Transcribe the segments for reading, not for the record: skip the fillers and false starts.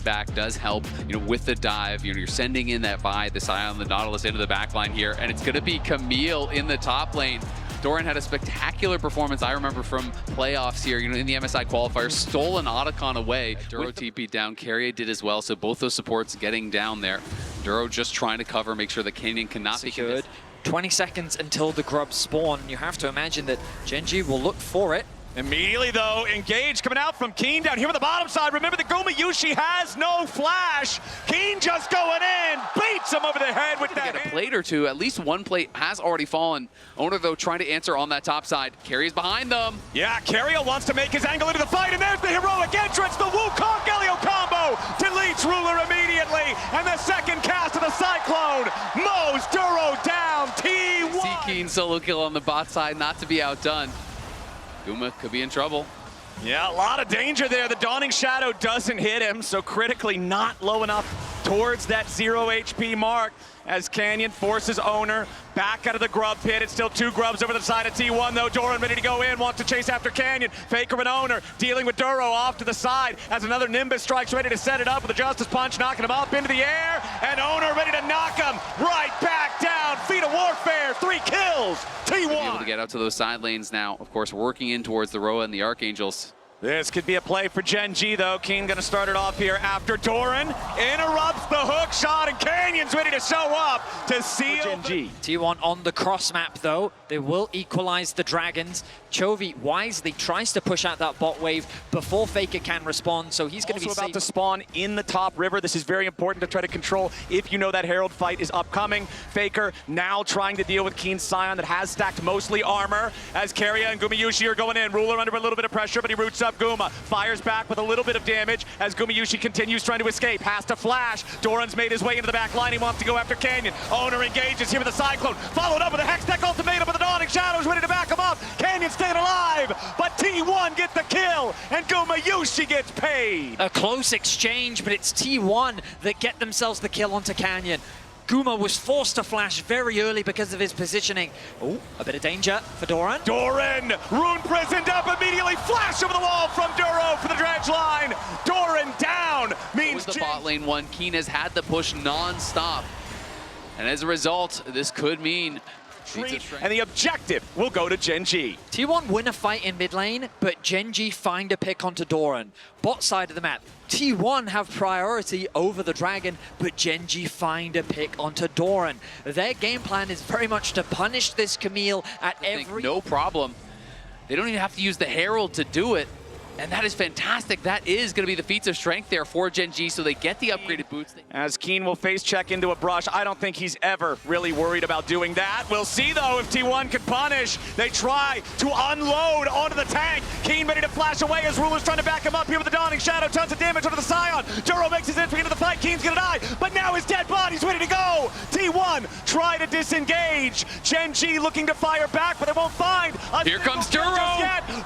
back does help, with the dive. You're sending in that buy, the Scion, the Nautilus into the back line here, and it's going to be Camille in the top lane. Doran had a spectacular performance, I remember, from playoffs here, in the MSI qualifier, stole an Otacon away. Duro TP'd down, Carrier did as well, so both those supports getting down there. Duro just trying to cover, make sure the Canyon cannot be secured. 20 seconds until the grubs spawn. You have to imagine that Gen.G will look for it. Immediately, though, engage coming out from Keen down here on the bottom side. Remember that Gumayushi has no flash. Keen just going in, beats him over the head with that. Get a plate or two. At least one plate has already fallen. Owner, though, trying to answer on that top side. Carrier's behind them. Yeah, Carrier wants to make his angle into the fight, and there's the heroic entrance. The Wukong Galio combo deletes Ruler immediately, and the second cast of the Cyclone mows Duro down. T1. See Keen solo kill on the bot side, not to be outdone. Guma could be in trouble. Yeah, a lot of danger there. The Dawning Shadow doesn't hit him, so critically not low enough towards that 0 HP mark as Canyon forces Owner back out of the grub pit. It's still two grubs over the side of T1, though. Doran ready to go in, wants to chase after Canyon. Faker and Owner dealing with Duro off to the side as another Nimbus strikes, ready to set it up with a Justice Punch, knocking him up into the air, and Owner ready to knock him right back down. Feet of Warfare, 3 kills. T1. Be able to get out to those side lanes now. Of course, working in towards the Roa and the Archangels. This could be a play for Gen.G, though. Keen gonna start it off here after Doran interrupts the hook shot, and Canyon's ready to show up to seal Gen.G. T1 on the cross map, though. They will equalize the Dragons. Chovy wisely tries to push out that bot wave before Faker can respond, so he's going to be about to spawn in the top river. This is very important to try to control if you know that Herald fight is upcoming. Faker now trying to deal with Keen Scion that has stacked mostly armor as Carrier and Gumayushi are going in. Ruler under a little bit of pressure, but he roots up Guma. Fires back with a little bit of damage as Gumayushi continues trying to escape. Has to flash. Doran's made his way into the back line. He wants to go after Canyon. Owner engages here with the Cyclone. Followed up with a Hextech ultimatum with the Dawning Shadows ready to back him up. Canyon staying alive, but T1 gets the kill and Gumayushi gets paid. A close exchange, but it's T1 that get themselves the kill onto Canyon. Guma was forced to flash very early because of his positioning. Oh, a bit of danger for Doran. Doran, rune prisoned up immediately. Flash over the wall from Duro for the dredge line. Doran down means the bot lane one. Keen has had the push non-stop. And as a result, this could mean and the objective will go to Gen.G. T1 win a fight in mid lane, but Gen.G find a pick onto Doran. Bot side of the map, T1 have priority over the Dragon, but Gen.G find a pick onto Doran. Their game plan is very much to punish this Camille at every... No problem. They don't even have to use the Herald to do it. And that is fantastic. That is going to be the feats of strength there for Gen.G, so they get the upgraded boots. As Keen will face check into a brush, I don't think he's ever really worried about doing that. We'll see, though, if T1 can punish. They try to unload onto the tank. Keen ready to flash away as Ruler's trying to back him up here with the Dawning Shadow. Tons of damage onto the Scion. Duro makes his entry into the fight. Keen's going to die, but now his dead body's ready to go. T1 try to disengage. Gen.G looking to fire back, but they won't find a Here comes Duro.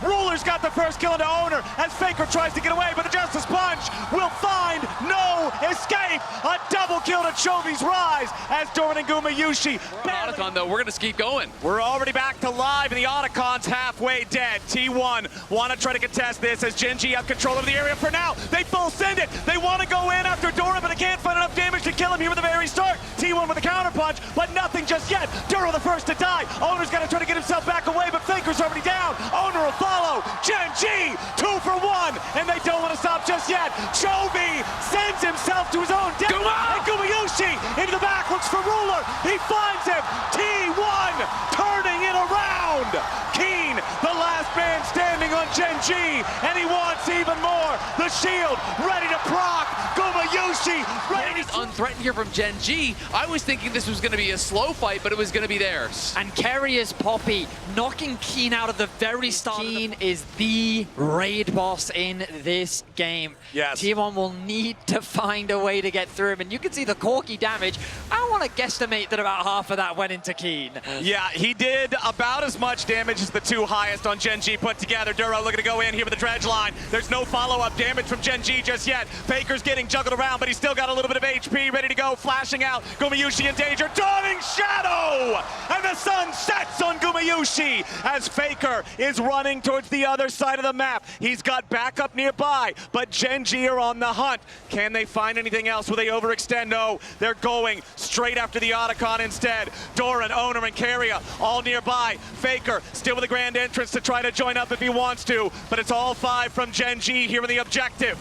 Ruler's got the first kill into Owner as Faker tries to get away, but the Justice Punch will find no escape. A double kill to Chovy's Rise as Doran and Gumayushi. Otacon, though, we're going to keep going. We're already back to live, and the Otacon's halfway dead. T1 want to try to contest this as Gen.G have control of the area for now. They full send it. They want to go in after Doran, but they can't find enough damage to kill him here at the very start. T1 with a counter punch, but nothing just yet. Duro the first to die. Owner's got to try to get himself back away, but Faker's already down. Owner will follow. Gen.G 2 for 1, and they don't want to stop just yet. Chovy sends himself to his own death. And Gumayushi into the back, looks for Ruler. He finds him. T1 turning it around. Keen, the last man standing on Gen.G, and he wants even more. The shield ready to proc. Gumayushi ready to... Unthreatened here from Gen.G. I was thinking this was going to be a slow fight, but it was going to be theirs. And Carrier's Poppy knocking Keen out of the very start. Keen is the raid boss in this game. Yes. T1 will need to find a way to get through him, and you can see the Corky damage. I want to guesstimate that about half of that went into Keen. Yeah, he did about as much damage as the two highest on Gen.G put together. Duro looking to go in here with the dredge line. There's no follow-up damage from Gen.G just yet. Faker's getting juggled around, but he's still got a little bit of HP, ready to go, flashing out. Gumayusi in danger, dawning shadow! And the sun sets on Gumayusi as Faker is running towards the other side of the map. He's got backup nearby, but Gen.G are on the hunt. Can they find anything else? Will they overextend? No, they're going straight after the Otacon instead. Doran, Owner, and Keria all nearby. Faker still with a grand entrance to try to join up if he wants to, but it's all 5 from Gen.G here with the objective.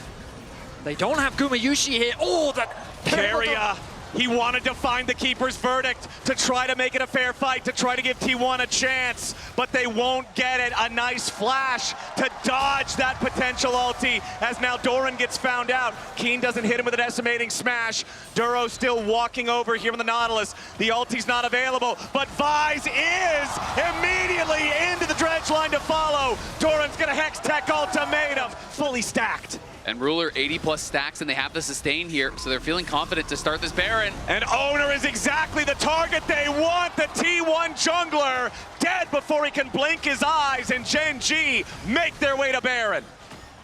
They don't have Gumayusi here. Oh, that Keria, he wanted to find the Keeper's verdict to try to make it a fair fight, to try to give T1 a chance, but they won't get it. A nice flash to dodge that potential ulti as now Doran gets found out. Keen doesn't hit him with an estimating smash. Duro still walking over here with the Nautilus. The ulti's not available, but Vise is immediately into the dredge line to follow. Doran's gonna Hex Tech ultimatum, fully stacked. And Ruler 80+ stacks, and they have the sustain here, so they're feeling confident to start this Baron. And Owner is exactly the target they want. The T1 jungler dead before he can blink his eyes, and Gen.G make their way to Baron.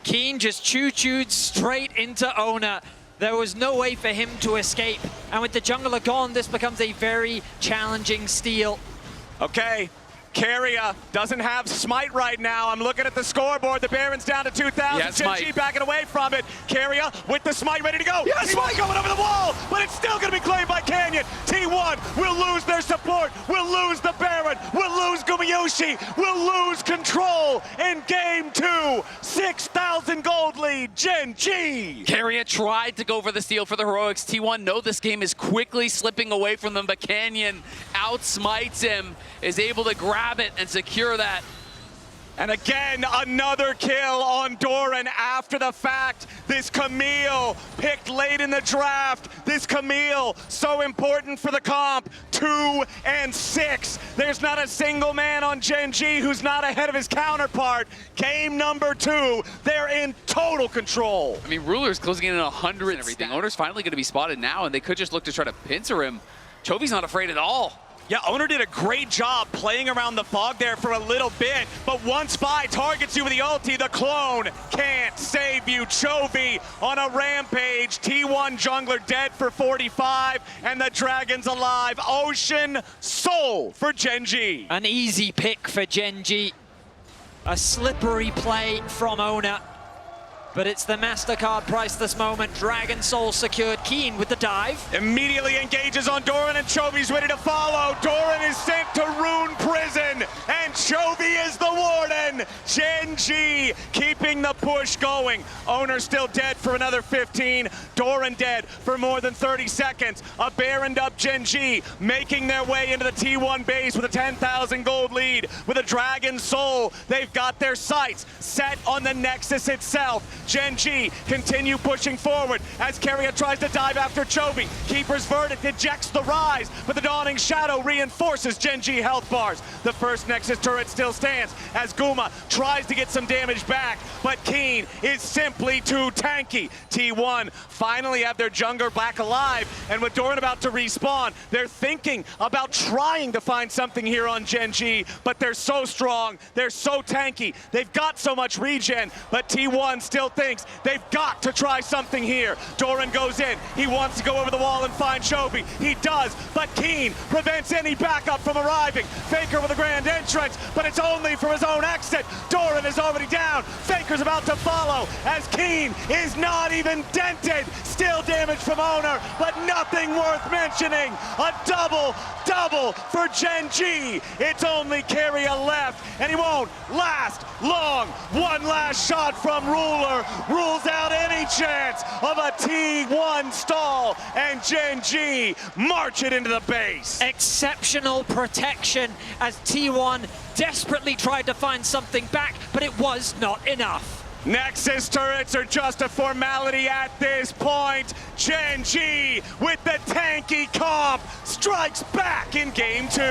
Keen just choo-chooed straight into Owner. There was no way for him to escape. And with the jungler gone, this becomes a very challenging steal. Okay. Keria doesn't have Smite right now. I'm looking at the scoreboard. The Baron's down to 2,000. Yeah, Gen.G backing away from it. Keria with the Smite ready to go. Yes, Smite going over the wall, but it's still going to be claimed by Canyon. T1 will lose their support. We'll lose the Baron. We'll lose Gumayusi. We'll lose control in game 2. 6,000 gold lead, Gen.G. Keria tried to go for the steal for the Heroics. T1 know this game is quickly slipping away from them, but Canyon outsmites him, is able to grab it and secure that. And again, another kill on Doran after the fact. This Camille picked late in the draft. This Camille, so important for the comp. 2 and 6. There's not a single man on Gen.G who's not ahead of his counterpart. Game number 2, they're in total control. I mean, Ruler's closing in at 100 and everything. Owner's finally going to be spotted now, and they could just look to try to pincer him. Chovy's not afraid at all. Yeah, Owner did a great job playing around the fog there for a little bit, but once Vi targets you with the ulti, the clone can't save you. Chovy on a rampage. T1 jungler dead for 45, and the Dragon's alive. Ocean Soul for Gen.G. An easy pick for Gen.G. A slippery play from Owner. But it's the MasterCard price this moment. Dragon Soul secured. Keen with the dive. Immediately engages on Doran, and Chovy's ready to follow. Doran is sent to Rune Prison, and Chovy is the warden. Gen.G keeping the push going. Owner still dead for another 15. Doran dead for more than 30 seconds. A Baroned up Gen.G making their way into the T1 base with a 10,000 gold lead. With a Dragon Soul, they've got their sights set on the Nexus itself. Gen.G continue pushing forward as Keria tries to dive after Chovy. Keeper's verdict ejects the rise, but the Dawning Shadow reinforces Gen.G health bars. The first Nexus turret still stands as Guma tries to get some damage back, but Keen is simply too tanky. T1 finally have their jungler back alive, and with Doran about to respawn, they're thinking about trying to find something here on Gen.G, but they're so strong, they're so tanky, they've got so much regen, but T1 still thinks they've got to try something here. Doran goes in. He wants to go over the wall and find Chovy. He does, but Keen prevents any backup from arriving. Faker with a grand entrance, but it's only from his own exit. Doran is already down. Faker's about to follow as Keen is not even dented. Still damage from Owner, but nothing worth mentioning. A double for Gen.G. It's only Keria left, and he won't last long. One last shot from Ruler rules out any chance of a T1 stall, and Gen.G march it into the base. Exceptional protection as T1 desperately tried to find something back, but it was not enough. Nexus turrets are just a formality at this point. Gen.G with the tanky comp strikes back in game 2.